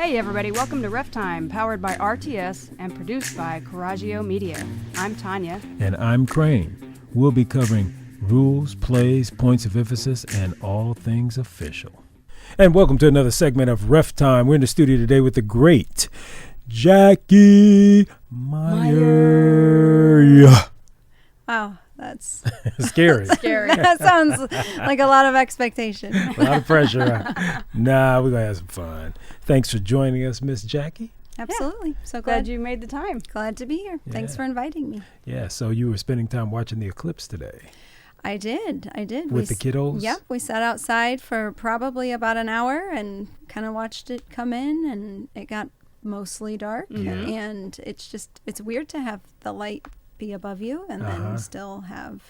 Hey everybody, welcome to RefTime, powered by RTS and produced by Coraggio Media. I'm Tanya. And I'm Crane. We'll be covering rules, plays, points of emphasis, and all things official. And welcome to another segment of RefTime. We're in the studio today with the great Jackie Meyer. Yeah. Wow, that's scary. Scary. That sounds like a lot of expectation. A lot of pressure. Nah, we're going to have some fun. Thanks for joining us, Miss Jackie. Absolutely. Yeah. So Glad you made the time. Glad to be here. Yeah. Thanks for inviting me. Yeah, so you were spending time watching the eclipse today. I did. With the kiddos? Yep. We sat outside for probably about an hour and kind of watched it come in, and it got mostly dark. Mm-hmm. And it's weird to have the light be above you and then still have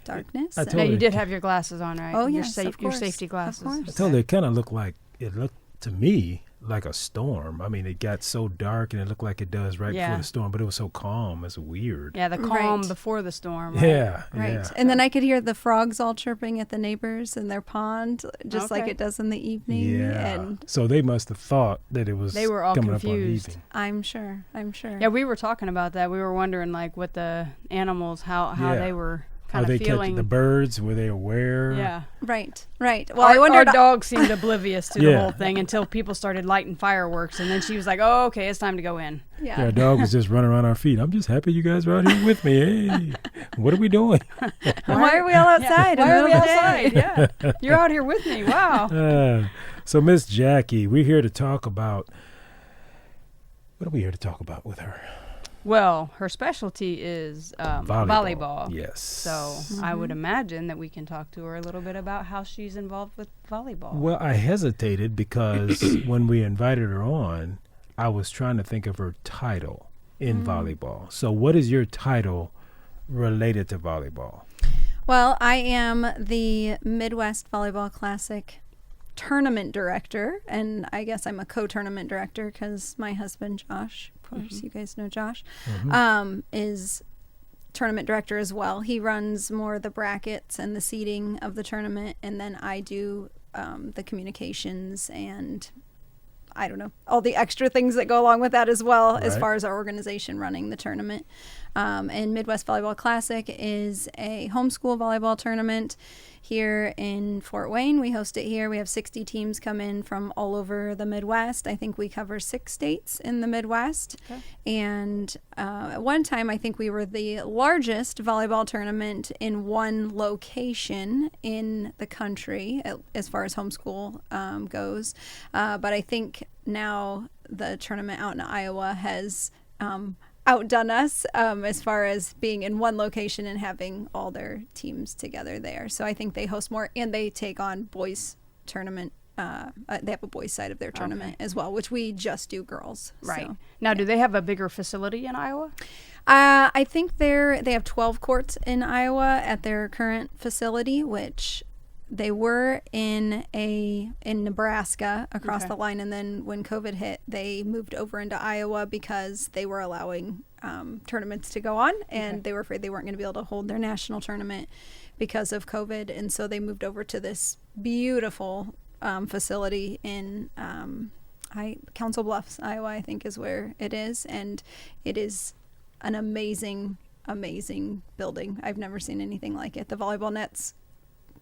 darkness. Now, you did have your glasses on, right? Oh, your yes, of your course. safety glasses. Of course. I told you, it looked to me like a storm. I mean, it got so dark and it looked like it does right before the storm, but it was so calm. It's weird. Yeah, the calm before the storm. Right? Yeah. Right. Yeah. And then I could hear the frogs all chirping at the neighbors in their pond, just like it does in the evening. Yeah. And so they must have thought that it was they were all coming confused. up on evening. I'm sure. Yeah, we were talking about that. We were wondering, like, what the animals, how they were kind Are of they feeling. catching the birds? Were they aware? Yeah. Right. Well, I wondered. Our dog seemed oblivious to the whole thing until people started lighting fireworks, and then she was like, "Oh, okay, it's time to go in." Yeah. Our dog was just running around our feet. I'm just happy you guys are out here with me. Hey, what are we doing? Why are we all outside? Why are we outside? Yeah, you're out here with me. Wow. So Miss Jackie, we're here to talk about. What are we here to talk about with her? Well, her specialty is volleyball. Yes. So I would imagine that we can talk to her a little bit about how she's involved with volleyball. Well, I hesitated because when we invited her on, I was trying to think of her title in volleyball. So what is your title related to volleyball? Well, I am the Midwest Volleyball Classic Tournament Director, and I guess I'm a co-tournament director because my husband, Josh, of course, you guys know Josh, is tournament director as well. He runs more the brackets and the seeding of the tournament, and then I do the communications and I don't know, all the extra things that go along with that as well, as far as our organization running the tournament. And Midwest Volleyball Classic is a homeschool volleyball tournament here in Fort Wayne. We host it here. We have 60 teams come in from all over the Midwest. I think we cover 6 states in the Midwest. Okay. And at one time, I think we were the largest volleyball tournament in one location in the country as far as homeschool goes. But I think now the tournament out in Iowa has outdone us as far as being in one location and having all their teams together there. So I think they host more, and they take on boys tournament. They have a boys side of their tournament as well, which we just do girls. Right. So, now, do they have a bigger facility in Iowa? I think they have 12 courts in Iowa at their current facility, which they were in Nebraska across the line, and then when COVID hit, they moved over into Iowa because they were allowing tournaments to go on, and they were afraid they weren't going to be able to hold their national tournament because of COVID, and so they moved over to this beautiful facility in Council Bluffs, Iowa, I think is where it is, and it is an amazing building. I've never seen anything like it. The volleyball nets.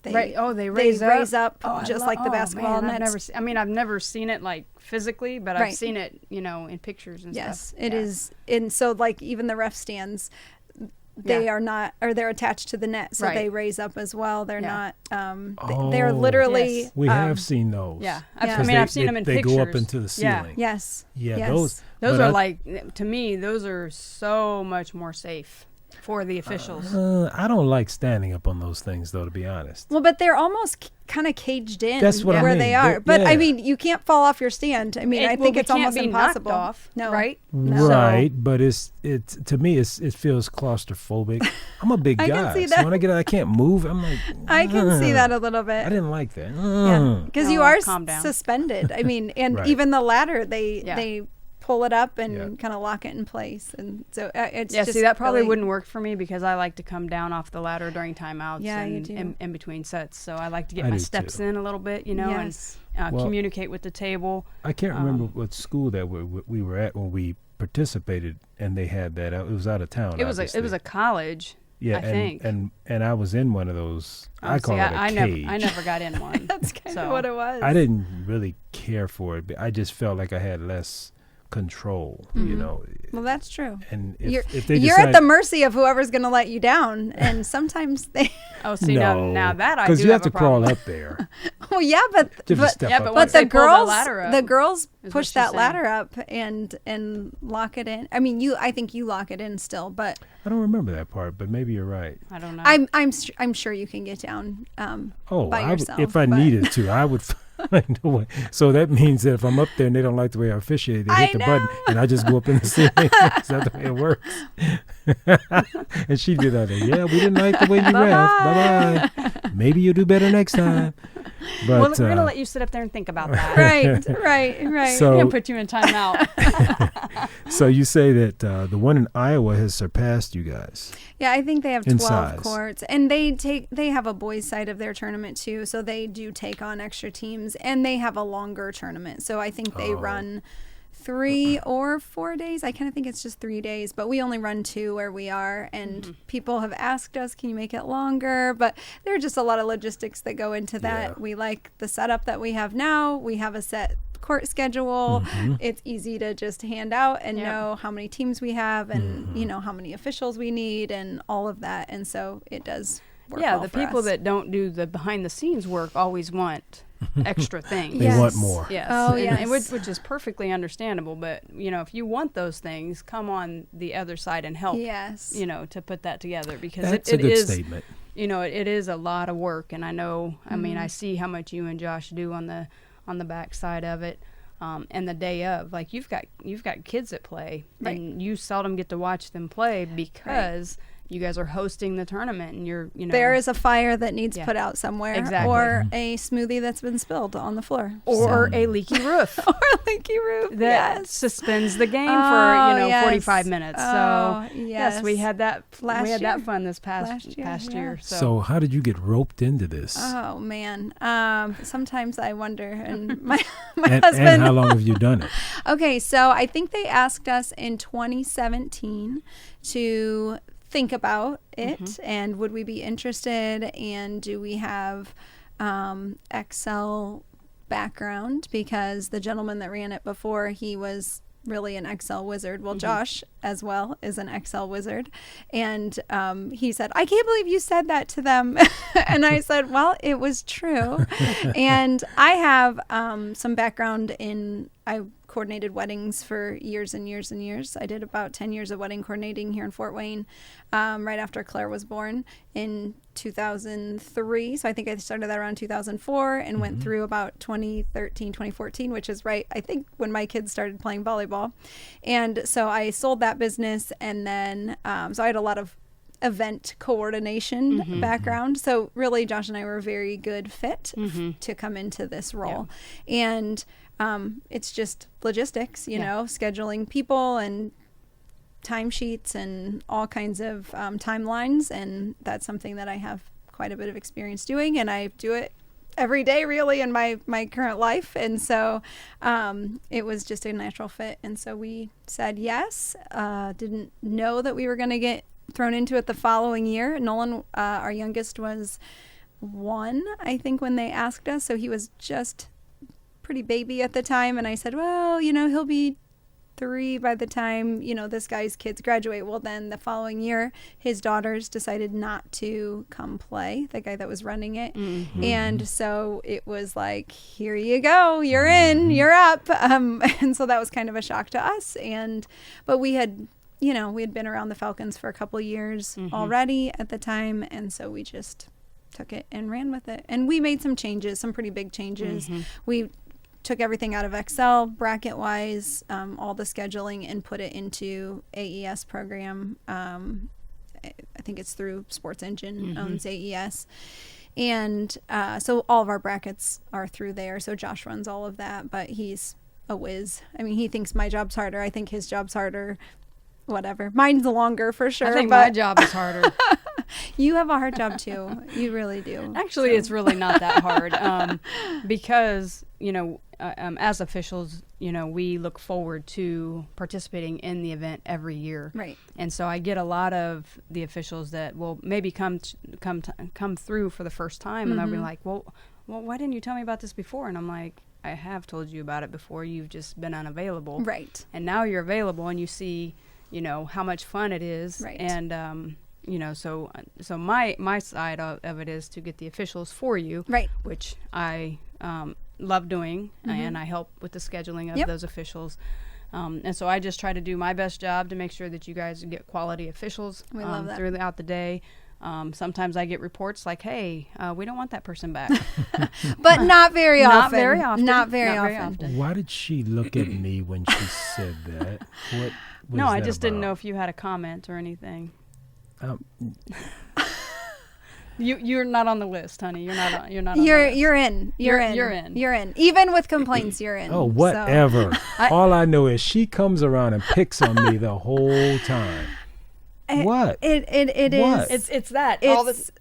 They raise up just like the basketball nets. I've never seen it like physically, but I've seen it, in pictures and stuff. Yes, it is. And so like even the ref stands, they are not, or they're attached to the net, so they raise up as well. They're not, they're literally. Yes. We have seen those. Yeah. I've seen them in pictures. They go up into the ceiling. Yes. Yeah, yes. Those are like, to me, those are so much more safe for the officials. I don't like standing up on those things, though, to be honest. Well, but they're almost kind of caged in. That's what where I mean. they are. But I mean, you can't fall off your stand. I mean, I think it's almost impossible. Off, no, right? No. Right, but it's to me, it feels claustrophobic. I'm a big guy, can see that. so when I get out, I can't move. I'm like, I can see that a little bit. I didn't like that. Because you are calm down. suspended. I mean, and even the ladder, they pull it up and Yeah. kind of lock it in place. And so it's Yeah, just see, that probably really- wouldn't work for me because I like to come down off the ladder during timeouts Yeah, you and do. in between sets. So I like to get I my do steps too. in a little bit, Yes. and Well, communicate with the table. I can't remember what school that we were at when we participated, and they had that. It was out of town. It was a college. yeah, I think. and I was in one of those. Oh, I call see, it a cage. I never got in one. That's kind So, of what it was. I didn't really care for it, but I just felt like I had less control, you know. Well, that's true. And You're if they you're decide, at the mercy of whoever's going to let you down, and sometimes they. Oh, see, no, now that I do because you have to a problem. crawl up there. Well, yeah, but You have to but, step yeah, up but there. once but they the pull the girls, ladder up, the girls is what push she's that saying. ladder up and lock it in. I mean, I think you lock it in still, but I don't remember that part, but maybe you're right. I don't know. I'm sure you can get down. Oh, by I would, yourself, if I but- needed to, I would find a way. So that means that if I'm up there and they don't like the way I officiate, they hit I the button know. and I just go up in the ceiling. Is that the way it works? And she'd be like, yeah, we didn't like the way you ref. Bye-bye. Maybe you'll do better next time. But well, we're going to let you sit up there and think about that. Right. So- We're going to put you in timeout. So you say that the one in Iowa has surpassed you guys. Yeah, I think they have In 12 size. courts, and they have a boys side of their tournament too, so they do take on extra teams, and they have a longer tournament. So I think they run 3 or 4 days. I kind of think it's just 3 days, but we only run 2 where we are, and people have asked us, can you make it longer? But there are just a lot of logistics that go into that. Yeah. We like the setup that we have now. We have a set court schedule. It's easy to just hand out and Yep. know how many teams we have and you know how many officials we need and all of that, and so it does work Yeah, well the for people us. that don't do the behind the scenes work always want extra things. They Yes. want more. Yes. Oh, and yes. which is perfectly understandable. But, if you want those things, come on the other side and help, Yes. to put that together because That's it a good is, statement. it is a lot of work. And I know, I mean, I see how much you and Josh do on the back side of it. And the day of, like you've got kids that play, Right. and you seldom get to watch them play because you guys are hosting the tournament, and you're There is a fire that needs Yeah. put out somewhere, Exactly. or a smoothie that's been spilled on the floor, or a leaky roof or a leaky roof. that Yes. suspends the game Oh, for yes. 45 minutes. Oh, So yes, we had that. Last we had year. that fun this past Last year, past yeah. year. So how did you get roped into this? Oh man. Sometimes I wonder, and my and husband. how long have you done it? Okay, so I think they asked us in 2017 to think about it and would we be interested, and do we have Excel background, because the gentleman that ran it before, he was really an Excel wizard. Well, Josh as well is an Excel wizard, and he said, I can't believe you said that to them. And I said, well, it was true. And I have some background in, I coordinated weddings for years and years and years. I did about 10 years of wedding coordinating here in Fort Wayne, right after Claire was born in 2003. So I think I started that around 2004 and went through about 2013, 2014, which is right, I think, when my kids started playing volleyball. And so I sold that business, and then so I had a lot of event coordination background. So really, Josh and I were a very good fit to come into this role. And it's just logistics, you know, scheduling people and timesheets and all kinds of timelines. And that's something that I have quite a bit of experience doing, and I do it every day really in my current life. And so it was just a natural fit. And so we said yes. Didn't know that we were going to get thrown into it the following year. Nolan, our youngest, was 1, I think, when they asked us. So he was just pretty baby at the time. And I said, well, he'll be 3 by the time, this guy's kids graduate. Well, then the following year, his daughters decided not to come play, the guy that was running it. And so it was like, here you go, you're in, you're up. And so that was kind of a shock to us. But we had, we had been around the Falcons for a couple years already at the time. And so we just took it and ran with it. And we made some changes, some pretty big changes. We took everything out of Excel, bracket-wise, all the scheduling, and put it into AES program. I think it's through Sports Engine owns AES. And so all of our brackets are through there. So Josh runs all of that, but he's a whiz. I mean, he thinks my job's harder. I think his job's harder. Whatever. Mine's longer for sure. I think my job is harder. You have a hard job too. You really do. Actually, it's really not that hard because, as officials, we look forward to participating in the event every year. Right. And so I get a lot of the officials that will maybe come through for the first time, and they'll be like, well, why didn't you tell me about this before? And I'm like, I have told you about it before. You've just been unavailable. Right. And now you're available, and you see, how much fun it is. Right. And, so my side of it is to get the officials for you. Right. Which I love doing, and I help with the scheduling of those officials. And so I just try to do my best job to make sure that you guys get quality officials We love that. throughout the day. Sometimes I get reports like, hey, we don't want that person back. But not very Not often. very often. Not very Not very often. often. Why did she look at me when she said that? What was No, I that just didn't know about? if you had a comment or anything. Um, You're not on the list, honey. You're not on the list. You're in. You're in. You're in. Even with complaints, you're in. Oh, whatever. I- All I know is she comes around and picks on me the whole time. What? It What? is. It's that. It's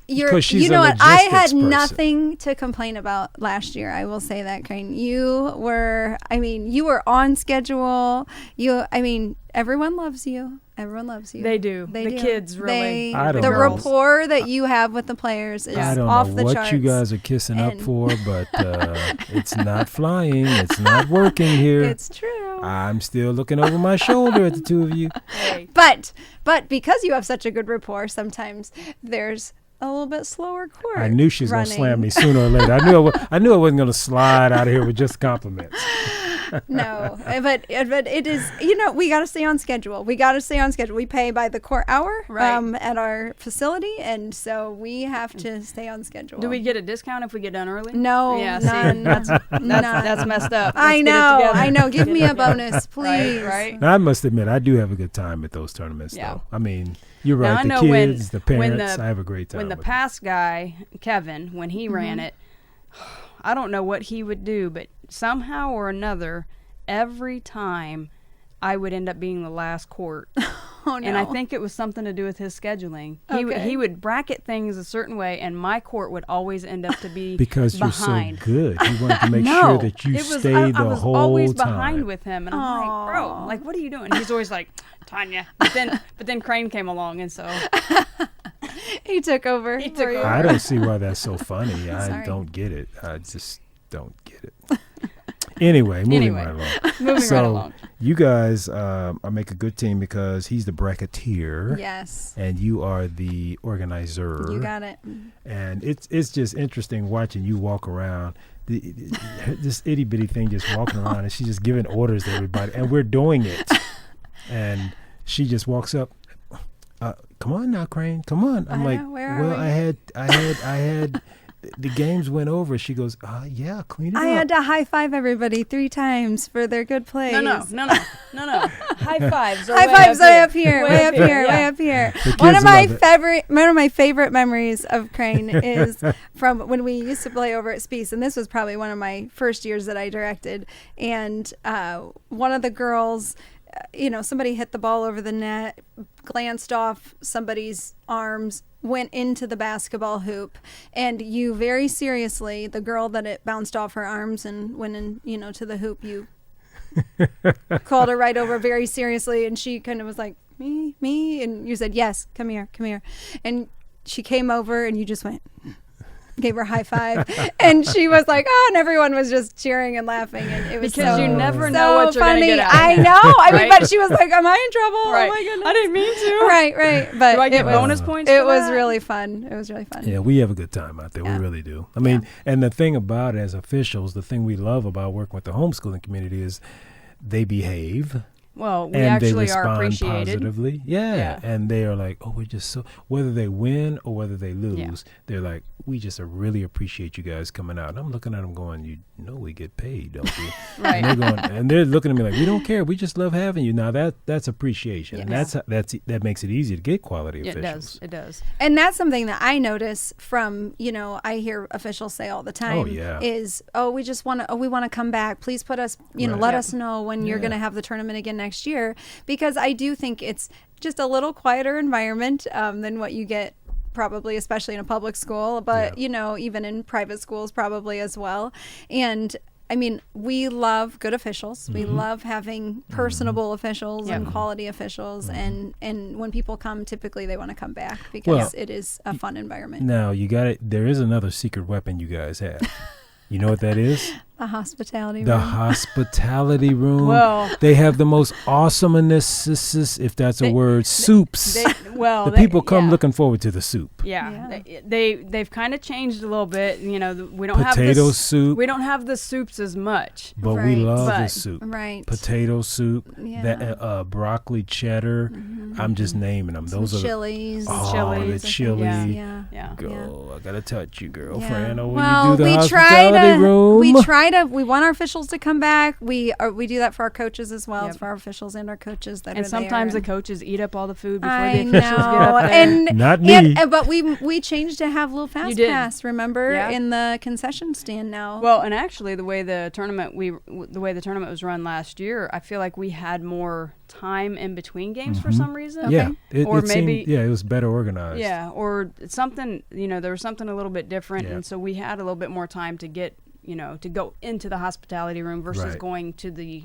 you're. Because she's you know a what? I had logistics person. nothing to complain about last year. I will say that, Crane. You were. I mean, you were on schedule. Everyone loves you. Everyone loves you. They do. They The do. kids really. I don't the know. rapport that you have with the players is I don't off know the what charts. you guys are kissing up And- for, but it's not flying. It's not working here. It's true. I'm still looking over my shoulder at the two of you. Hey, But because you have such a good rapport, sometimes there's a little bit slower court. I knew she was going to running. slam me sooner or later. I knew I wasn't going to slide out of here with just compliments. No, but it is. We got to stay on schedule. We pay by the court hour Right. at our facility, and so we have to stay on schedule. do we get a discount if we get done early? No, Yeah, none. see, that's None. that's messed up. Let's I get it know. together. I know. Give me a bonus, please. Right. Now, I must admit, I do have a good time at those tournaments, Yeah. though. I mean, you're Now, right. I The know kids, the when parents, I have a great time. When the with them. past guy, Kevin, when he ran it, I don't know what he would do, but somehow or another, every time I would end up being the last court. Oh no. And I think it was something to do with his scheduling. Okay. He would bracket things a certain way, and my court would always end up to be because behind. you're so good. You wanted to make No, sure that you it was, stayed I the was whole always time. behind with him, and I'm like, bro, like, what are you doing? He's always like, Tanya. But then Crane came along, and so he took over. He took for you. over. I don't see why that's so funny. I Sorry. don't get it. I just don't get it. Anyway, moving right along. moving So right along. you guys make a good team because he's the bracketeer. Yes. And you are the organizer. You got it. And it's just interesting watching you walk around. This itty bitty thing just walking around, and she's just giving orders to everybody, and we're doing it. And she just walks up. Come on now, Crane. Come on. I'm I like, know, where are well, we? I had. The games went over. She goes, yeah, clean it I up. had to high five everybody 3 times for their good plays. No. High fives. Are High way fives up way up here, way up here, yeah. way up here. The One of kids my favorite memories of Crane is from when we used to play over at Spiece, and this was probably one of my first years that I directed. And one of the girls, somebody hit the ball over the net, glanced off somebody's arms, went into the basketball hoop, and you very seriously, the girl that it bounced off her arms and went in, to the hoop, you called her right over very seriously, and she kind of was like, me, and you said, yes, come here, and she came over, and you just went, gave her a high five, and she was like, oh, and everyone was just cheering and laughing, and it was Because so, you never so know what you're funny. gonna get out. I know. I mean, but she was like, am I in trouble? Right. Oh my goodness. I didn't mean to. Right. But Do I get it was, bonus points? It for was that? really fun. It was really fun. Yeah, we have a good time out there. Yeah. We really do. I mean, and the thing about it as officials, the thing we love about working with the homeschooling community is they behave. Well, we and they actually are respond appreciated. positively. Yeah. And they are like, oh, we're just so, whether they win or whether they lose, they're like, we just really appreciate you guys coming out. And I'm looking at them going, you know we get paid, don't you? Right. And they're looking at me like, we don't care. We just love having you. Now that's appreciation. Yes. And that makes it easy to get quality officials. It does. And that's something that I notice from, I hear officials say all the time is, we want to come back. Please put us, let us know when you're going to have the tournament again next year, because I do think it's just a little quieter environment than what you get probably, especially in a public school, but even in private schools probably as well. And I mean, we love good officials. We love having personable officials and quality officials. And when people come, typically they want to come back because it is a fun environment. Now, there is another secret weapon you guys have. You know what that is? The hospitality room. The hospitality room. Well, they have the most awesomeness, if that's a word, soups. The people come looking forward to the soup. Yeah. They've kind of changed a little bit. We don't have potato soup. We don't have the soups as much. But we love the soup. Right. Potato soup. That broccoli cheddar. I'm just naming them. Those chilies. The chilies. Yeah. Go. I gotta touch you, girlfriend. Yeah. When you do the hospitality room. We want our officials to come back. We do that for our coaches as well. It's for our officials and our coaches that are there. And sometimes the coaches eat up all the food before I the officials get up there. Not me. But we changed to have little fast pass, remember, in the concession stand now. Well, and actually the way the tournament was run last year, I feel like we had more time in between games for some reason. Yeah. It was better organized. Yeah, or something, there was something a little bit different, and so we had a little bit more time to get, to go into the hospitality room versus going to the,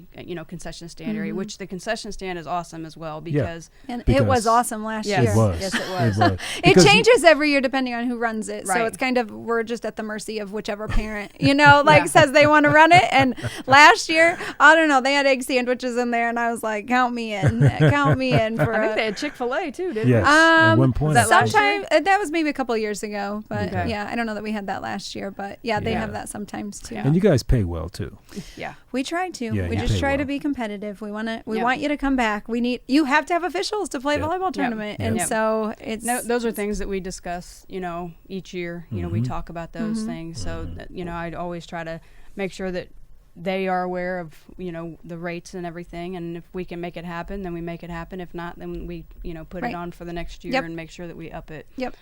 concession stand area, which the concession stand is awesome as well because it was awesome last year. It was. Yes, it was. It changes every year depending on who runs it. Right. So it's kind of, we're just at the mercy of whichever parent, says they want to run it. And last year, I don't know, they had egg sandwiches in there and I was like, count me in for I think they had Chick-fil-A too, didn't they? Yes, at one point. Sometime, that was maybe a couple of years ago, but I don't know that we had that last year, but they have that sometimes too. And you guys pay well too. Yeah, we try to. Yeah, we just try to be competitive. We want you to come back. You have to have officials to play volleyball tournament, and so it's those are things that we discuss. Each year. We talk about those things. So that, I'd always try to make sure that they are aware of the rates and everything. And if we can make it happen, then we make it happen. If not, then we put it on for the next year and make sure that we up it. Yep.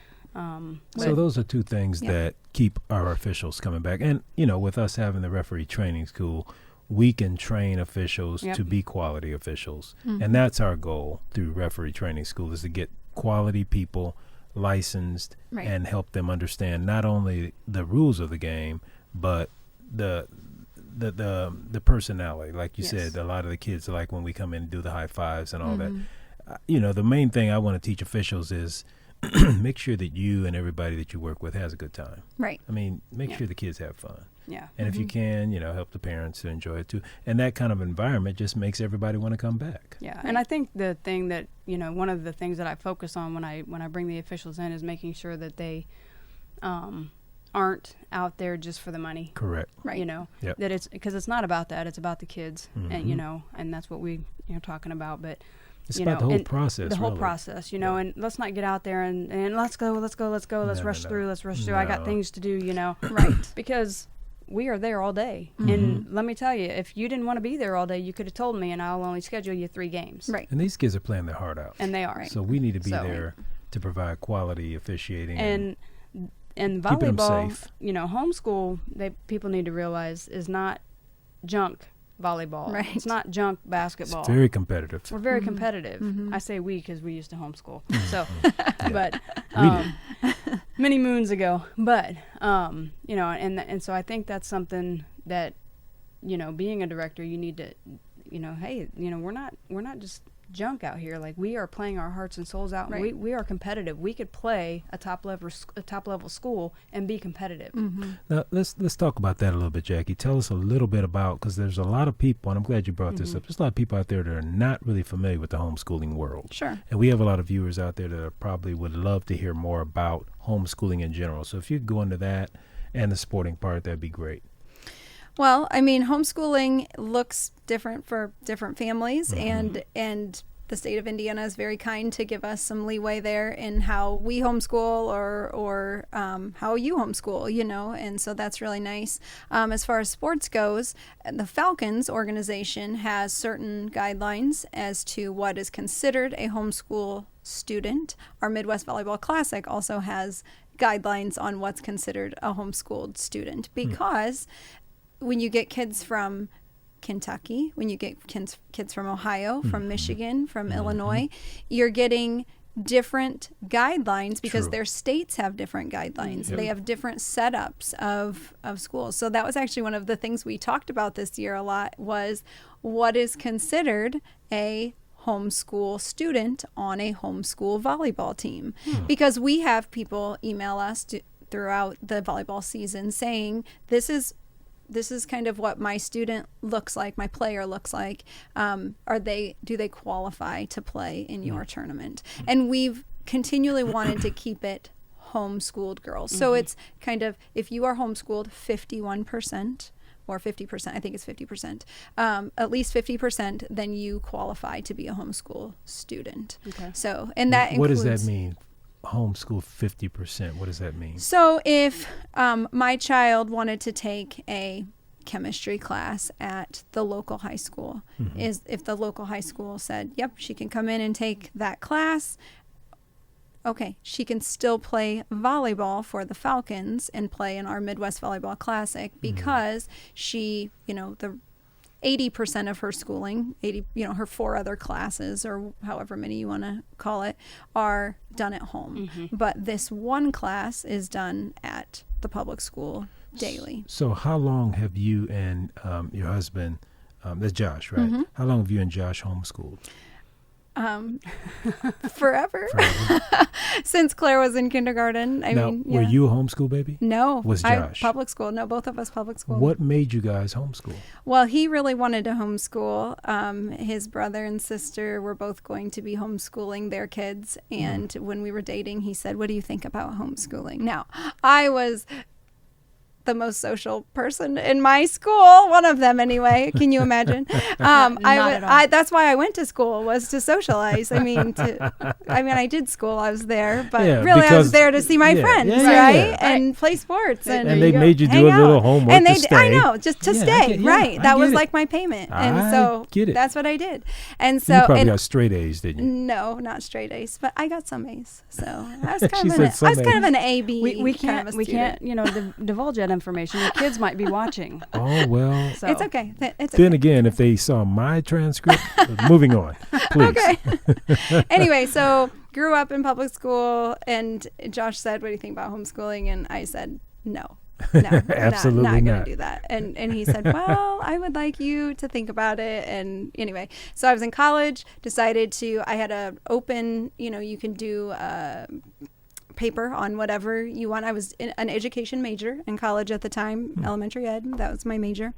So those are two things that keep our officials coming back. And, with us having the referee training school, we can train officials to be quality officials. And that's our goal through referee training school, is to get quality people licensed and help them understand not only the rules of the game, but the personality. Like you said, a lot of the kids like when we come in and do the high fives and all that. The main thing I want to teach officials is make sure that you and everybody that you work with has a good time. Right. I mean, make sure the kids have fun. Yeah. And if you can, help the parents to enjoy it too. And that kind of environment just makes everybody want to come back. Yeah. And I think the thing that, one of the things that I focus on when I bring the officials in is making sure that they aren't out there just for the money. Correct. Right. That it's, because it's not about that. It's about the kids. And, and that's what we are talking about. But it's about the whole process. The whole process, and let's not get out there and let's go, let's rush through. I got things to do, right? Because we are there all day. And let me tell you, if you didn't want to be there all day, you could have told me and I'll only schedule you 3 games. Right. And these kids are playing their heart out. And they are. So we need to be there to provide quality officiating. And volleyball, homeschool, people need to realize is not junk volleyball. Right. It's not junk basketball. It's very competitive. We're very competitive. I say we because we used to homeschool. So, but many moons ago. But and so I think that's something that being a director, you need to hey, we're not just junk out here. Like, we are playing our hearts and souls out. Right. We are competitive. We could play a top level school and be competitive. Now let's talk about that a little bit, Jackie. Tell us a little bit about, because there's a lot of people, and I'm glad you brought this up. There's a lot of people out there that are not really familiar with the homeschooling world. Sure. And we have a lot of viewers out there that probably would love to hear more about homeschooling in general. So if you could go into that and the sporting part, that'd be great. Well, I mean, homeschooling looks different for different families, and the state of Indiana is very kind to give us some leeway there in how we homeschool or how you homeschool, and so that's really nice. As far as sports goes, the Falcons organization has certain guidelines as to what is considered a homeschool student. Our Midwest Volleyball Classic also has guidelines on what's considered a homeschooled student, because when you get kids from Kentucky, when you get kids from Ohio, from Michigan, from Illinois, you're getting different guidelines because their states have different guidelines. They have different setups of schools. So that was actually one of the things we talked about this year a lot, was what is considered a homeschool student on a homeschool volleyball team. Because we have people email us throughout the volleyball season saying, this is kind of what my student looks like, my player looks like. Do they qualify to play in your tournament? And we've continually wanted to keep it homeschooled girls. So it's kind of, if you are homeschooled 51% or 50%, I think it's 50%, at least 50%, then you qualify to be a homeschool student. Okay. So, and that what includes, does that mean? Homeschool 50%. What does that mean? So if my child wanted to take a chemistry class at the local high school, if the local high school said, yep, she can come in and take that class, okay, she can still play volleyball for the Falcons and play in our Midwest Volleyball Classic, because she, the 80% of her schooling, her 4 other classes, or however many you want to call it, are done at home. But this one class is done at the public school daily. So how long have you and your husband, that's Josh, right? How long have you and Josh homeschooled? Forever. Since Claire was in kindergarten. Were you a homeschool baby? No. Was Josh? Public school. No, both of us public school. What made you guys homeschool? Well, he really wanted to homeschool. His brother and sister were both going to be homeschooling their kids. And when we were dating, he said, what do you think about homeschooling? Now, I was the most social person in my school, one of them anyway. Can you imagine? That's why I went to school, was to socialize. I did school. I was there, but really I was there to see my friends, right? And play sports. And they made you do a little homework and to stay. I know, just to stay, right? That was like my payment. And so that's what I did. And so you probably got straight A's, didn't you? No, not straight A's, but I got some A's. So I was kind of an A-B. We can't divulge that information. Your kids might be watching. Oh, well. So. It's okay. Then again, if they saw my transcript, moving on, please. Okay. Anyway, so grew up in public school, and Josh said, what do you think about homeschooling? And I said, no. Absolutely not going to do that. And he said, well, I would like you to think about it. And anyway, so I was in college, I had an open, you can do paper on whatever you want. I was an education major in college at the time, elementary ed. That was my major.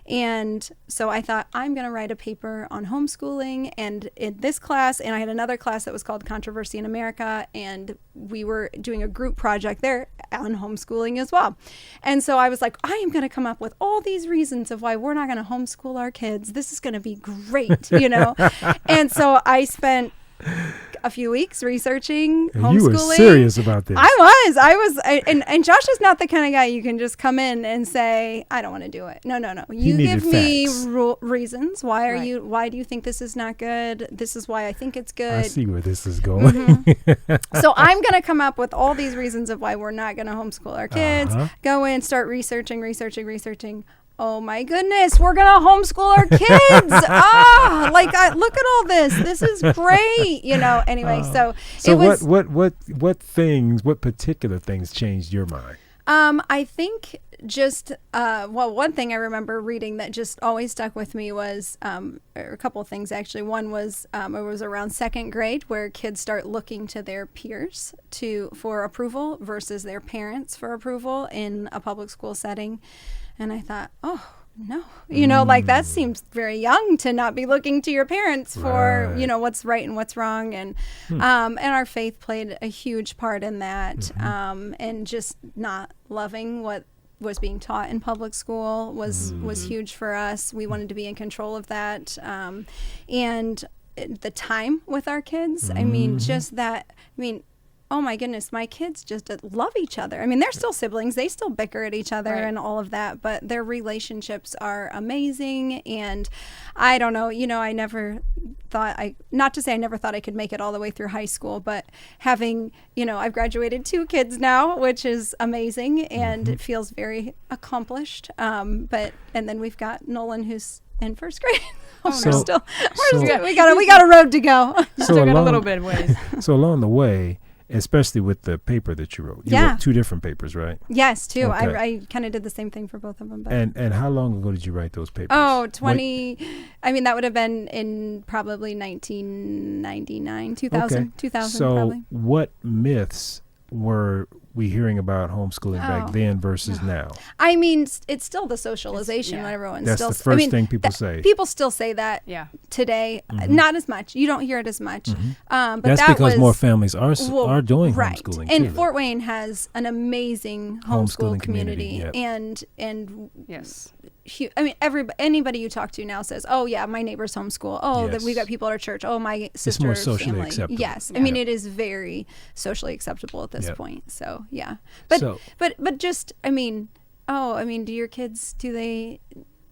And so I thought, I'm going to write a paper on homeschooling. And in this class, and I had another class that was called Controversy in America, and we were doing a group project there on homeschooling as well. And so I was like, I am going to come up with all these reasons of why we're not going to homeschool our kids. This is going to be great, And so I spent a few weeks researching homeschooling. You were serious about this. I was, and Josh is not the kind of guy you can just come in and say, I don't want to do it. No. You give me reasons. Why do you think this is not good? This is why I think it's good. I see where this is going. So I'm going to come up with all these reasons of why we're not going to homeschool our kids. Go in, start researching. Oh my goodness, we're going to homeschool our kids. Look at all this. This is great. Anyway, so it was. What particular things changed your mind? I think just, one thing I remember reading that just always stuck with me was a couple of things, actually. One was it was around second grade, where kids start looking to their peers for approval versus their parents for approval in a public school setting. And I thought, oh, no, that seems very young to not be looking to your parents for, what's right and what's wrong. And our faith played a huge part in that. And just not loving what was being taught in public school was huge for us. We wanted to be in control of that. And the time with our kids, I mean, just that, I mean, oh my goodness, my kids just love each other. I mean, they're still siblings. They still bicker at each other and all of that, but their relationships are amazing. And I don't know, you know, I never thought not to say I never thought I could make it all the way through high school, but having, you know, I've graduated 2 kids now, which is amazing and it feels very accomplished. And then we've got Nolan, who's in first grade. We got a road to go. Still got a little bit of ways. So along the way, especially with the paper that you wrote. You wrote 2 different papers, right? Yes, 2. Okay. I kind of did the same thing for both of them. But. And how long ago did you write those papers? Oh, 20. I mean, that would have been in probably 1999, 2000, 2000 so probably. What myths were we hearing about homeschooling back then versus now? I mean, it's still the socialization when everyone's That's still. the first thing people say. People still say that today. Not as much. You don't hear it as much. But that's because more families are doing right. homeschooling. And too, Fort Wayne has an amazing homeschool community. Yep. And yes. I mean, anybody you talk to now says, "Oh yeah, my neighbor's homeschool. Oh, that we've got people at our church. Oh, my sister's It's more socially family." acceptable. Yes, I mean it is very socially acceptable at this point. So yeah, but just I mean, do your kids? Do they?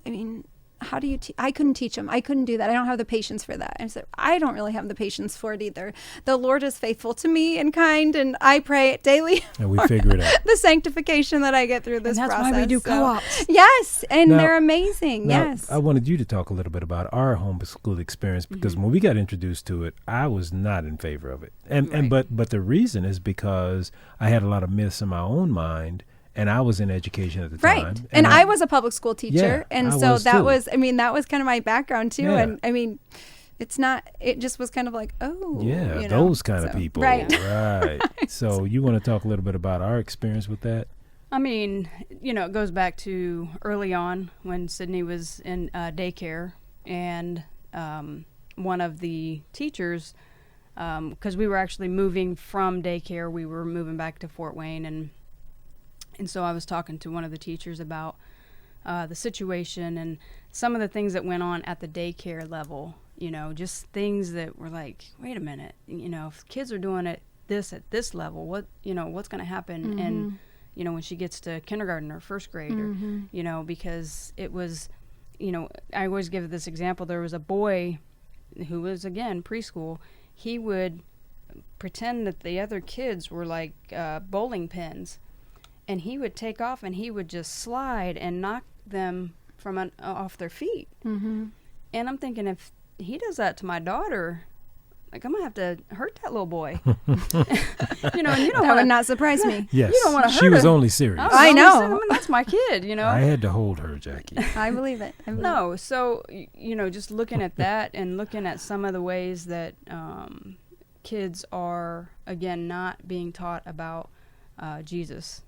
I mean, how do you? I couldn't teach them. I couldn't do that. I don't have the patience for that. And so I don't really have the patience for it either. The Lord is faithful to me and kind, and I pray daily. And we figure it out. The sanctification that I get through this process. That's why we do co-ops. Yes, and Now, they're amazing. Yes. I wanted you to talk a little bit about our homeschool experience because when we got introduced to it, I was not in favor of it. But the reason is because I had a lot of myths in my own mind. And I was in education at the time. Right. And I was a public school teacher. And so that was kind of my background too. Yeah. And I mean, it just was kind of like, yeah, those kind of people. Right. Right. So you want to talk a little bit about our experience with that? I mean, you know, it goes back to early on when Sydney was in daycare and one of the teachers, because we were actually moving from daycare, we were moving back to Fort Wayne and so I was talking to one of the teachers about the situation and some of the things that went on at the daycare level, you know, just things that were like, wait a minute, you know, if kids are doing at this level, what's going to happen? And, you know, when she gets to kindergarten or first grade or, you know, because it was, you know, I always give this example. There was a boy who was, again, preschool. He would pretend that the other kids were like bowling pins. And he would take off and he would just slide and knock them from off their feet. And I'm thinking, if he does that to my daughter, like I'm gonna have to hurt that little boy. You know, and you don't that would not surprise me. Yes, you don't want to hurt she was her. only serious. I know. I mean, that's my kid. You know, I had to hold her, Jackie. I believe it. No, so you know, just looking at that and looking at some of the ways that kids are again not being taught about Jesus.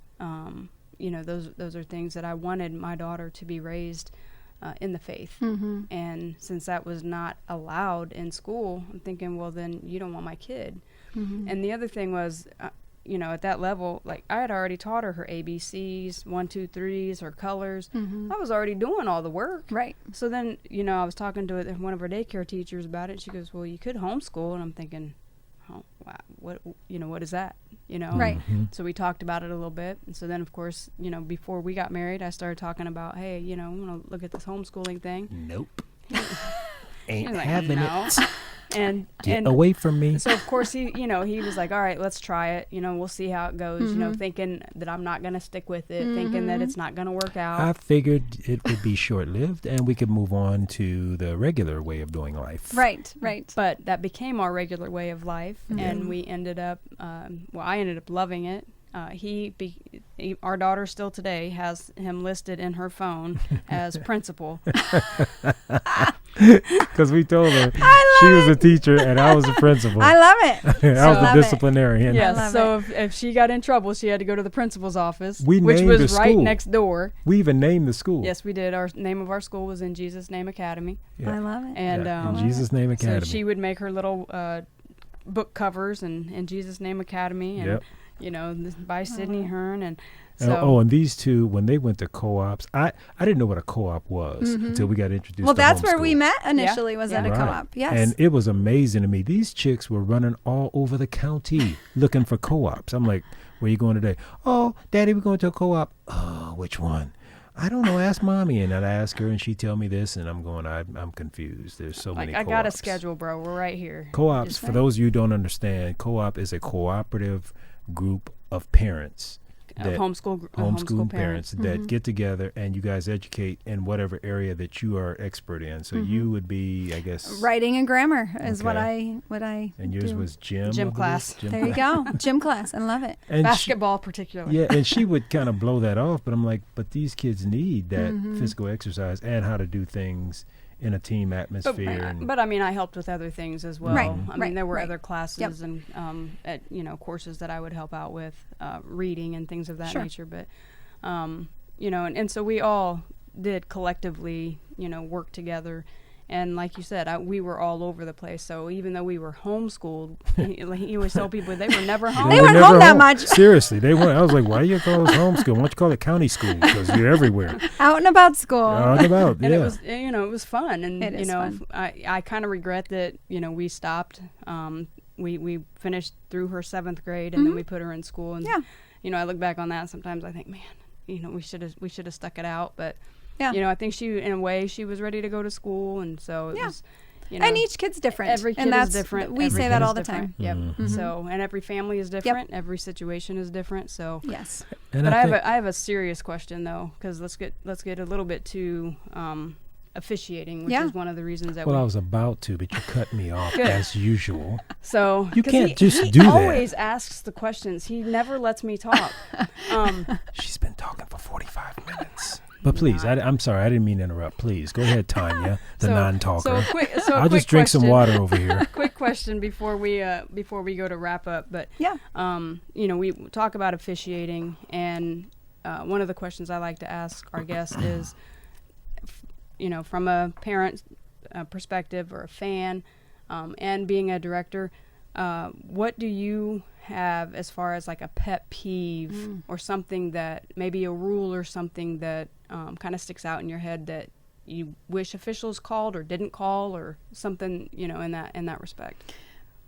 You know, those are things that I wanted my daughter to be raised in the faith. And since that was not allowed in school, I'm thinking, well, then you don't want my kid. And the other thing was, you know, at that level, like I had already taught her ABCs, 1, 2, 3s, her colors. I was already doing all the work. Right. So then, you know, I was talking to one of our daycare teachers about it. She goes, well, you could homeschool. And I'm thinking, oh, wow, what is that? You know, right. So we talked about it a little bit. And so then, of course, you know, before we got married, I started talking about, hey, you know, I'm going to look at this homeschooling thing. Nope. Ain't like, having no. it. And Get away from me. So of course he was like, all right, let's try it. You know, we'll see how it goes. You know, thinking that I'm not going to stick with it, thinking that it's not going to work out. I figured it would be short-lived and we could move on to the regular way of doing life. Right. But that became our regular way of life, and we ended up. I ended up loving it. Our daughter still today has him listed in her phone as principal. Because we told her she was a teacher and I was a principal. I love it. I was the disciplinarian. Yes. So if she got in trouble, she had to go to the principal's office, which was right next door. We even named the school. Yes, we did. Our name of our school was In Jesus' Name Academy. Yeah. I love it. And In Jesus' Name Academy. So she would make her little book covers and In Jesus' Name Academy, and by Sydney Hearn. And so, and these two, when they went to co-ops, I didn't know what a co-op was until we got introduced Well, to that's where homeschool. we met initially, was at a Right. co-op. Yes. And it was amazing to me. These chicks were running all over the county looking for co-ops. I'm like, where you going today? Oh, Daddy, we're going to a co-op. Oh, which one? I don't know. Ask Mommy. And I'd ask her, and she'd tell me this, and I'm going, I'm confused. There's so many co-ops. I got a schedule, bro. We're right here. Co-ops, for those of you who don't understand, co-op is a cooperative group of parents. Homeschool parents that get together and you guys educate in whatever area that you are expert in. So you would be, I guess, writing and grammar is what I And yours do. was gym class. There you go. Gym class. I love it. And basketball particularly. Yeah, and she would kind of blow that off, but I'm like, but these kids need that physical exercise and how to do things in a team atmosphere. But I mean, I helped with other things as well. Right, I mean, there were right. other classes and courses that I would help out with, reading and things of that nature. But and so we all did collectively, work together. And like you said, we were all over the place. So even though we were homeschooled, he always tell people they were never home. They weren't home that much. Seriously, they weren't. I was like, why do you call us homeschool? Why don't you call it county school? Because you're everywhere. Out and about school. Out and about, And it was, it was fun. And, it is fun. I kind of regret that, we stopped. We finished through her 7th grade and then we put her in school. And, I look back on that. Sometimes I think, man, we should have stuck it out. But, I think in a way, she was ready to go to school. And so it was, and each kid's different. Every kid is different. We say that all the time. Yep. So, and every family is different. Every situation is different. So, yes. But I have a serious question though, because let's get a little bit to officiating, which is one of the reasons that. Well, I was about to, but you cut me off as usual. So you can't do that. He always asks the questions. He never lets me talk. She's been talking for 45 minutes. But please, I'm sorry, I didn't mean to interrupt. Please, go ahead, Tanya, the non-talker. I'll just drink some water over here. Quick question before we go to wrap up. But we talk about officiating, and one of the questions I like to ask our guests is, from a parent perspective or a fan, and being a director, what do you have as far as like a pet peeve or something that maybe a rule or something that kind of sticks out in your head that you wish officials called or didn't call or something, in that respect?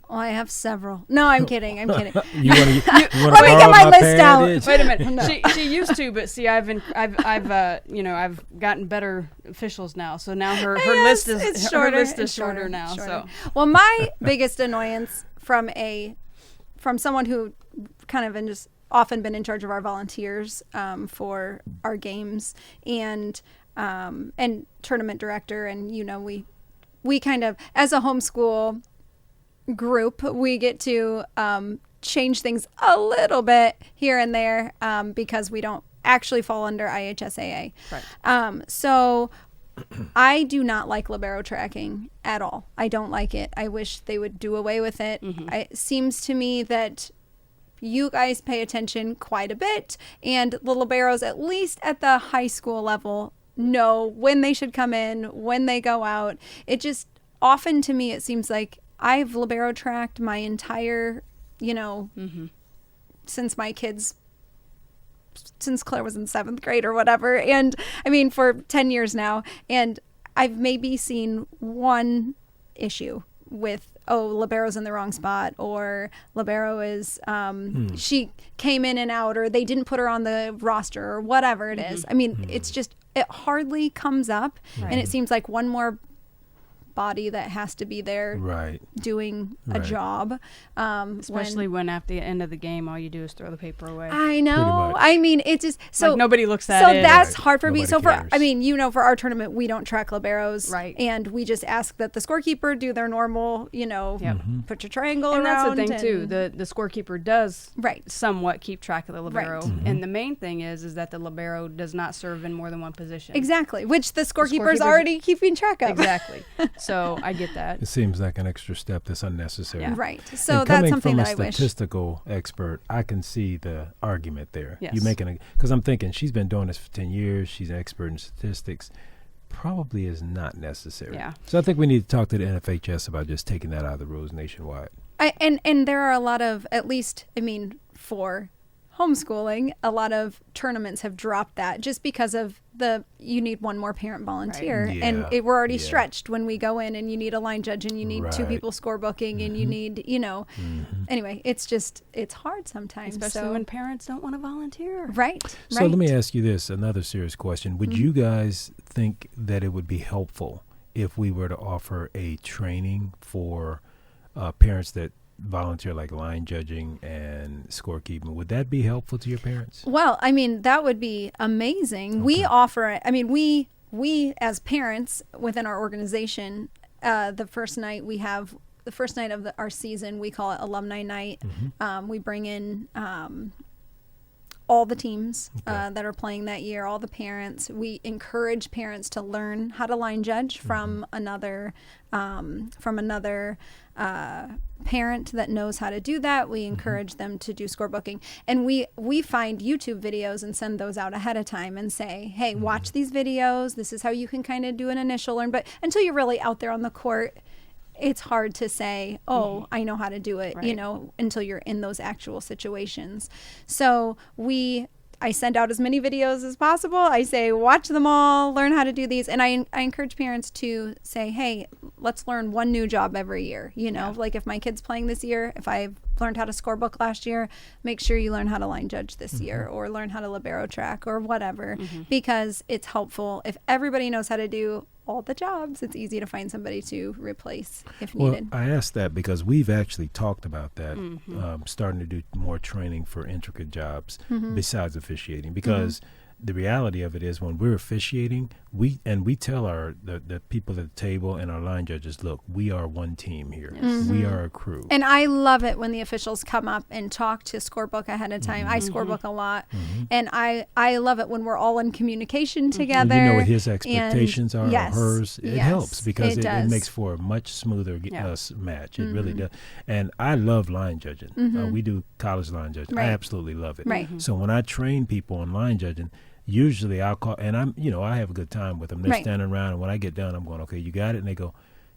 Oh, I have several. No, I'm kidding. you want to let me get my list out. Wait a minute. No. She used to, but see, I've gotten better officials now. So now her list is shorter now. So, well, my biggest annoyance from someone who kind of just often been in charge of our volunteers for our games and tournament director, and we kind of, as a homeschool group, we get to change things a little bit here and there because we don't actually fall under IHSAA. Right. So I do not like libero tracking at all. I don't like it. I wish they would do away with it. It seems to me that you guys pay attention quite a bit, and the liberos, at least at the high school level, know when they should come in, when they go out. It just, often to me, it seems like I've libero tracked my entire, since Claire was in 7th grade or whatever. And I mean, for 10 years now. And I've maybe seen one issue with, libero's in the wrong spot, or libero is, she came in and out, or they didn't put her on the roster, or whatever it is. I mean, it's just, it hardly comes up. Right. And it seems like one more body that has to be there doing a job, especially when at the end of the game all you do is throw the paper away. I know. I mean, it's just so like nobody looks at it. So that's hard for me. So cares. for our tournament, we don't track liberos, and we just ask that the scorekeeper do their normal, put your triangle and around. And that's the thing too. The scorekeeper does somewhat keep track of the libero, and the main thing is that the libero does not serve in more than one position. Exactly, which the scorekeeper's already keeping track of. Exactly. So I get that. It seems like an extra step that's unnecessary. Yeah. Right. So that's something that I wish. Coming from a statistical expert, I can see the argument there. Yes. You're making because I'm thinking she's been doing this for 10 years. She's an expert in statistics. Probably is not necessary. Yeah. So I think we need to talk to the NFHS about just taking that out of the rules nationwide. And there are a lot of, at least, for homeschooling, a lot of tournaments have dropped that just because of you need one more parent volunteer. Right. And Yeah. we're already stretched when we go in, and you need a line judge, and you need two Right. people score booking, and you need, anyway, it's hard sometimes. Especially when parents don't want to volunteer. Right. So let me ask you this, another serious question. Would you guys think that it would be helpful if we were to offer a training for parents that volunteer, like line judging and scorekeeping? Would that be helpful to your parents? Well, I mean, that would be amazing. Okay. We offer it. I mean, we as parents within our organization, the first night of our season, we call it alumni night. We bring in all the teams that are playing that year, all the parents. We encourage parents to learn how to line judge from another parent that knows how to do that. We encourage them to do score booking, and we find YouTube videos and send those out ahead of time and say, hey, watch these videos. This is how you can kind of do an initial learn. But until you're really out there on the court, it's hard to say, I know how to do it, Right. Until you're in those actual situations. So I send out as many videos as possible. I say, watch them all, learn how to do these. And I encourage parents to say, hey, let's learn one new job every year. Like if my kid's playing this year, if I've learned how to score book last year, make sure you learn how to line judge this year, or learn how to libero track or whatever, because it's helpful. If everybody knows how to do all the jobs, it's easy to find somebody to replace if needed. Well, I asked that because we've actually talked about that, starting to do more training for intricate jobs besides officiating, because the reality of it is when we're officiating, we tell the people at the table and our line judges, look, we are one team here. We are a crew. And I love it when the officials come up and talk to scorebook ahead of time. I scorebook a lot, and I love it when we're all in communication together. And you know what his expectations are, yes, or hers. It yes, helps because it it makes for a much smoother match. It really does. And I love line judging. We do college line judging. Right. I absolutely love it. Right. So when I train people on line judging, usually I'll call, and I have a good time with them. They're standing around, and when I get done, I'm going, okay, you got it? And they go,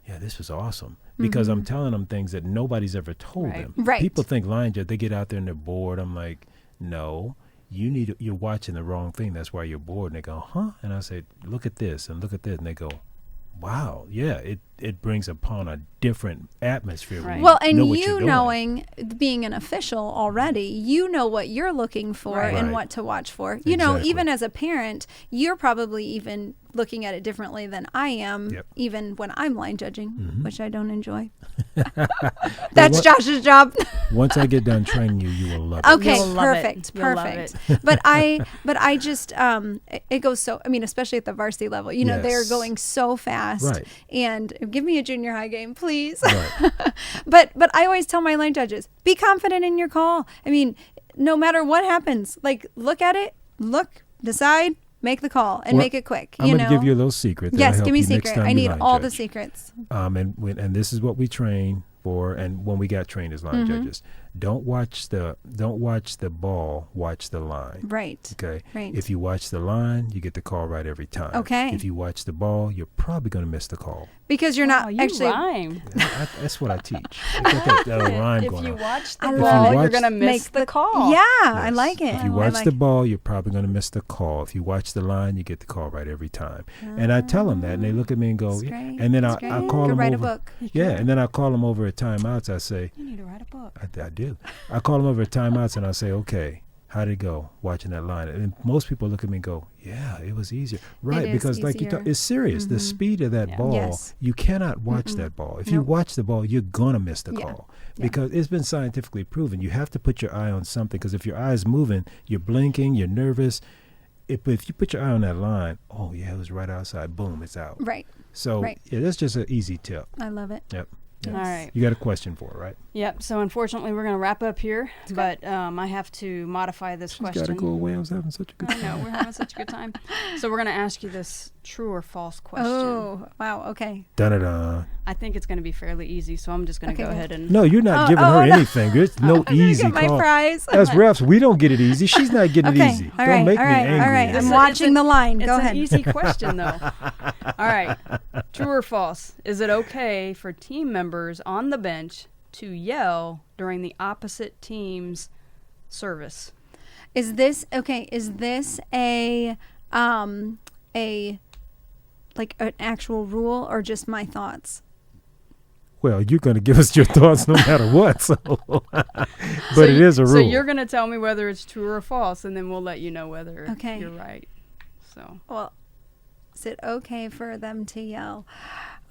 yeah, this was awesome. Because I'm telling them things that nobody's ever told them. Right. People think line judge, they get out there and they're bored. I'm like, no, you're watching the wrong thing. That's why you're bored. And they go, huh? And I say, look at this and look at this. And they go, wow, yeah, it brings upon a different atmosphere. Right. Well, and know what you're doing. knowing, being an official already, you know what you're looking for and Right. what to watch for. Exactly. Even as a parent, you're probably even looking at it differently than I am, even when I'm line judging, which I don't enjoy. That's Josh's job. Once I get done training you, you will love it. Okay, You'll love it. perfect, You'll love perfect. But I just, it goes so. I mean, especially at the varsity level, they're Yes. going so fast. Right. And give me a junior high game, please. Right. But I always tell my line judges, be confident in your call. I mean, no matter what happens, like look at it, decide, make the call, and make it quick. I'm going to give you a little secret. Yes, that'll give me help you next secret. time I you need line all the judge. secrets. And this is what we train for, and when we got trained as line judges, don't watch the ball, watch the line. Right. Okay. Right. If you watch the line, you get the call right every time. Okay. If you watch the ball, you're probably going to miss the call. Because you're not You actually. rhyme. That's what I teach. I've got that rhyme If going you on. watch I the love ball, it. you're going to miss Make the call. Yeah, Yes. I like it. If you watch the ball, you're probably going to miss the call. If you watch the line, you get the call right every time. And I tell them that, and they look at me and go, That's yeah. great. And then I That's great. call Could them write over. a book. Yeah, and then I call them over at timeouts. I say, You need to write a book. I do. I call them over at timeouts, and I say, okay, how'd it go watching that line? And most people look at me and go, yeah, it was easier. Right, is because like you easier. talk, it's serious. The speed of that Yeah. ball, Yes. you cannot watch that ball. If you watch the ball, you're going to miss the Yeah. call. Yeah. Because it's been scientifically proven. You have to put your eye on something, because if your eye is moving, you're blinking, you're nervous. If you put your eye on that line, oh, yeah, it was right outside. Boom, it's out. Right. So Right. yeah, that's just an easy tip. I love it. Yep. All right. You got a question for it, right? Yep. So unfortunately, we're going to wrap up here, but I have to modify this She's question. got to go away. I was having such a good I know, we're having such a good time. So we're going to ask you this true or false question. Oh, wow. Okay. Da-da-da. I think it's going to be fairly easy, so I'm just going to Okay, go good. ahead and... No, you're not giving her no. anything. There's no I'm gonna easy get my call. prize. As refs, we don't get it easy. She's not getting Okay. it easy. All Don't right. make all me right. angry. All right. now. I'm It's watching the line. It's Go an ahead. easy question, though. All right. True or false? Is it okay for team members on the bench to yell during the opposite team's service. Is this a like an actual rule or just my thoughts? Well, you're going to give us your thoughts no matter what. So, but it is a rule. So you're going to tell me whether it's true or false, and then we'll let you know whether you're right. So, well, is it okay for them to yell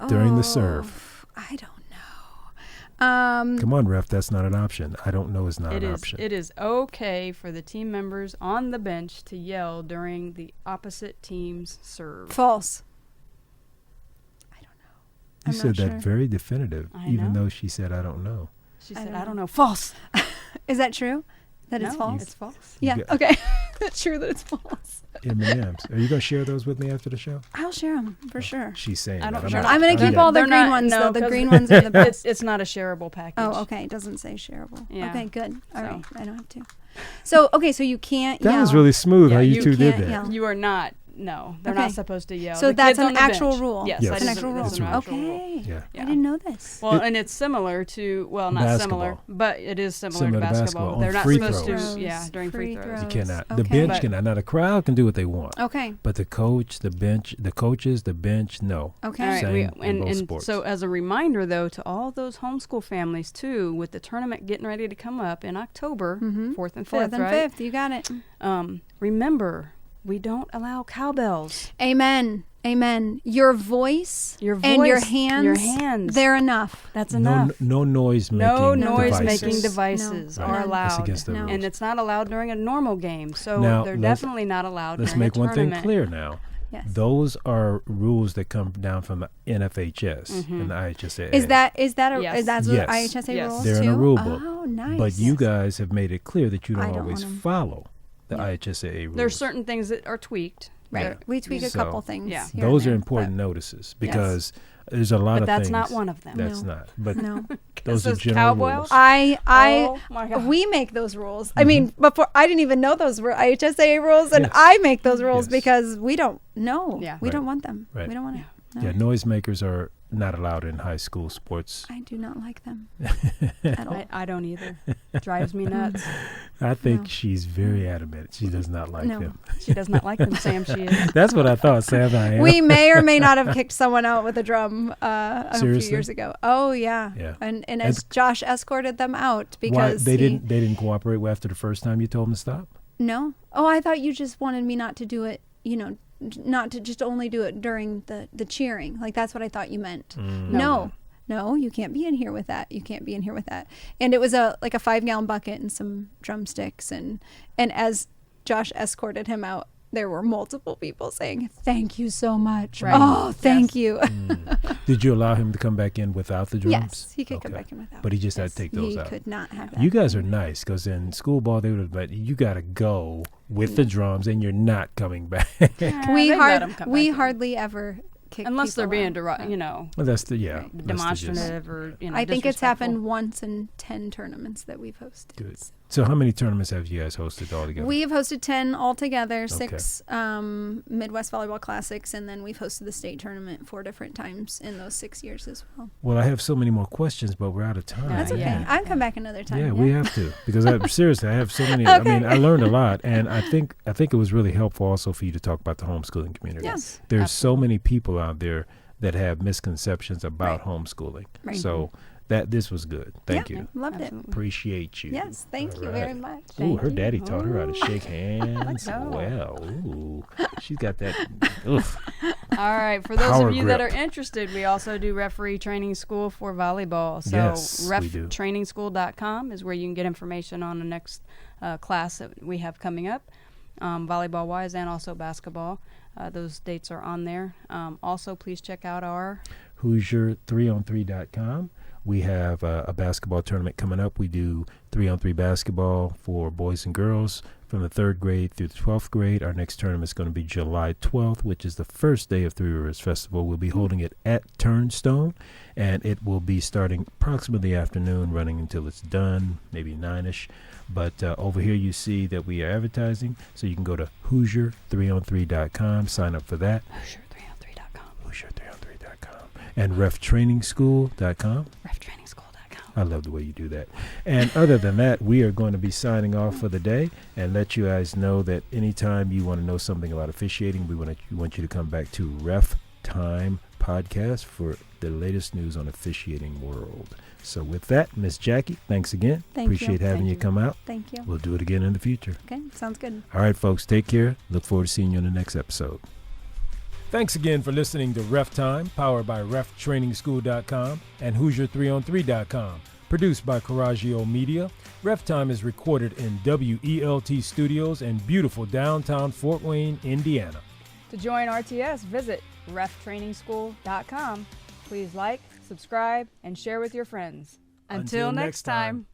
during the serve? I don't know. Come on, ref. That's not an option. I don't know is not an option. It is okay for the team members on the bench to yell during the opposite team's serve. False. You said that very definitive, I even know. though she said, I don't know. She said, I don't know. False. Is that true? That it's false? It's false. Yeah, okay. It's true that it's false. M&Ms. Are you going to share those with me after the show? I'll share them for sure. She's saying I that. don't- I'm going to keep all the They're green not- ones, no, though. The 'cause green ones are the best. It's not a shareable package. Oh, okay. It doesn't say shareable. Yeah. Okay, good. All So. right. I don't have to. So, okay, so you can't That yell. was really smooth how Yeah, you you two did can't that. yell. You are not. No, they're Okay. not supposed to yell. So The that's kids on an the actual bench. rule. Yes, Yes. that An is actual rule. that's an actual rule. Okay. Yeah. I didn't know this. Well, and it's similar to, well, not similar, Basketball. but it is similar Similar to to basketball. basketball, They're on not free supposed throws. to, during free throws. You cannot. Okay. The bench But- cannot. Now, the crowd can do what they want. Okay. But the coach, the bench, the coaches, the bench, no. Okay. All right, Same in and both and sports. so as a reminder, though, to all those homeschool families, too, with the tournament getting ready to come up in October, 4th and 5th, Fourth and right? fifth. You got it. Remember, we don't allow cowbells. Amen. Amen. Your voice, Your and your voice, hands, your hands. they're enough. That's No, enough. no noise making No devices. noise-making devices No. are None. allowed. That's against the No. rules. And it's not allowed during a normal game. So Now, they're let's- definitely not allowed Let's during make a one thing tournament. clear now. Yes. Those are rules that come down from the NFHS and the IHSA. Is that a Yes. that's what Yes. IHSA Yes. rules They're in too? a rule book. Oh, nice. But you guys have made it clear that you I don't don't always want 'em. follow the Yeah. IHSA rules. There's certain things that are tweaked. right. There- We tweak a So, couple things. yeah. here and Those are there, important notices because there's a lot But of that's things. not one of them. That's No. not. But but no. those are those general cowboys- rules. I Oh, my God. we make those rules. I mean, before I didn't even know those were IHSA rules, and Yes. I make those rules Yes. because we don't know. Yeah. We Right. don't want them. Right. We don't want it. No. Yeah, noisemakers are not allowed in high school sports. I do not like them at all. I don't either. Drives me nuts. I think No. she's very adamant. She does not like No. them. She does not like them, Sam. She is. That's what I thought, Sam. I am. We may or may not have kicked someone out with a drum a few Seriously? years ago. Oh yeah. Yeah. And as Josh escorted them out Why because they he- didn't cooperate after the first time you told them to stop? No. Oh, I thought you just wanted me not to do it. Not to just only do it during the cheering. Like that's what I thought you meant. No, you can't be in here with that. You can't be in here with that. And it was a 5-gallon bucket and some drumsticks and as Josh escorted him out, there were multiple people saying, "Thank you so much." Right. Oh, thank Yes. you. Did you allow him to come back in without the drums? Yes, he could come Okay. back in without. But he just had Yes, to take those he out. could not have that. You guys are nice because in school ball they would have let you got to go with the drums and you're not coming back. we they let 'em come back in. hardly ever kick Unless they're people being, out. Well, that's the that's the gist. demonstrative or I think it's disrespectful. happened once in 10 tournaments that we've hosted. Good. So how many tournaments have you guys hosted all together? We have hosted 10 altogether, 6 Midwest Volleyball Classics, and then we've hosted the state tournament 4 different times in those 6 years as well. Well, I have so many more questions, but we're out of time. That's okay. yeah. I'll come back another time. Yeah, we have to because seriously, I have so many. I mean, I learned a lot, and I think it was really helpful also for you to talk about the homeschooling community. Yes, There's so many people out there that have misconceptions about homeschooling. Right. So this was good. Thank you. Loved Absolutely. Appreciate you. it. Yes, thank All you right. very much. Ooh, Thank her you. daddy taught her how to shake hands. go. Well, ooh, she's got that. Oof. All right. For those Power of you that are grip. interested, we also do referee training school for volleyball. So Yes, we do. reftrainingschool.com is where you can get information on the next class that we have coming up, volleyball-wise and also basketball. Those dates are on there. Also, please check out our Hoosier3on3.com. We have a basketball tournament coming up. We do 3-on-3 basketball for boys and girls from the 3rd grade through the 12th grade. Our next tournament is going to be July 12th, which is the first day of Three Rivers Festival. We'll be holding it at Turnstone, and it will be starting approximately afternoon, running until it's done, maybe 9-ish. But over here you see that we are advertising, so you can go to Hoosier3on3.com, sign up for that. Hoosier3on3.com. Hoosier3on3.com. And reftrainingschool.com. reftrainingschool.com. I love the way you do that. And other than that, we are going to be signing off for the day and let you guys know that anytime you want to know something about officiating, we want you to come back to RefTime Podcast for the latest news on officiating world. So with that, Miss Jackie, thanks again. Appreciate having you come out. Thank you. We'll do it again in the future. Okay, sounds good. All right, folks, take care. Look forward to seeing you in the next episode. Thanks again for listening to RefTime, powered by RefTrainingschool.com and Hoosier3on3.com. Produced by Coraggio Media, RefTime is recorded in WELT Studios in beautiful downtown Fort Wayne, Indiana. To join RTS, visit RefTrainingschool.com. Please like, subscribe, and share with your friends. Until next time.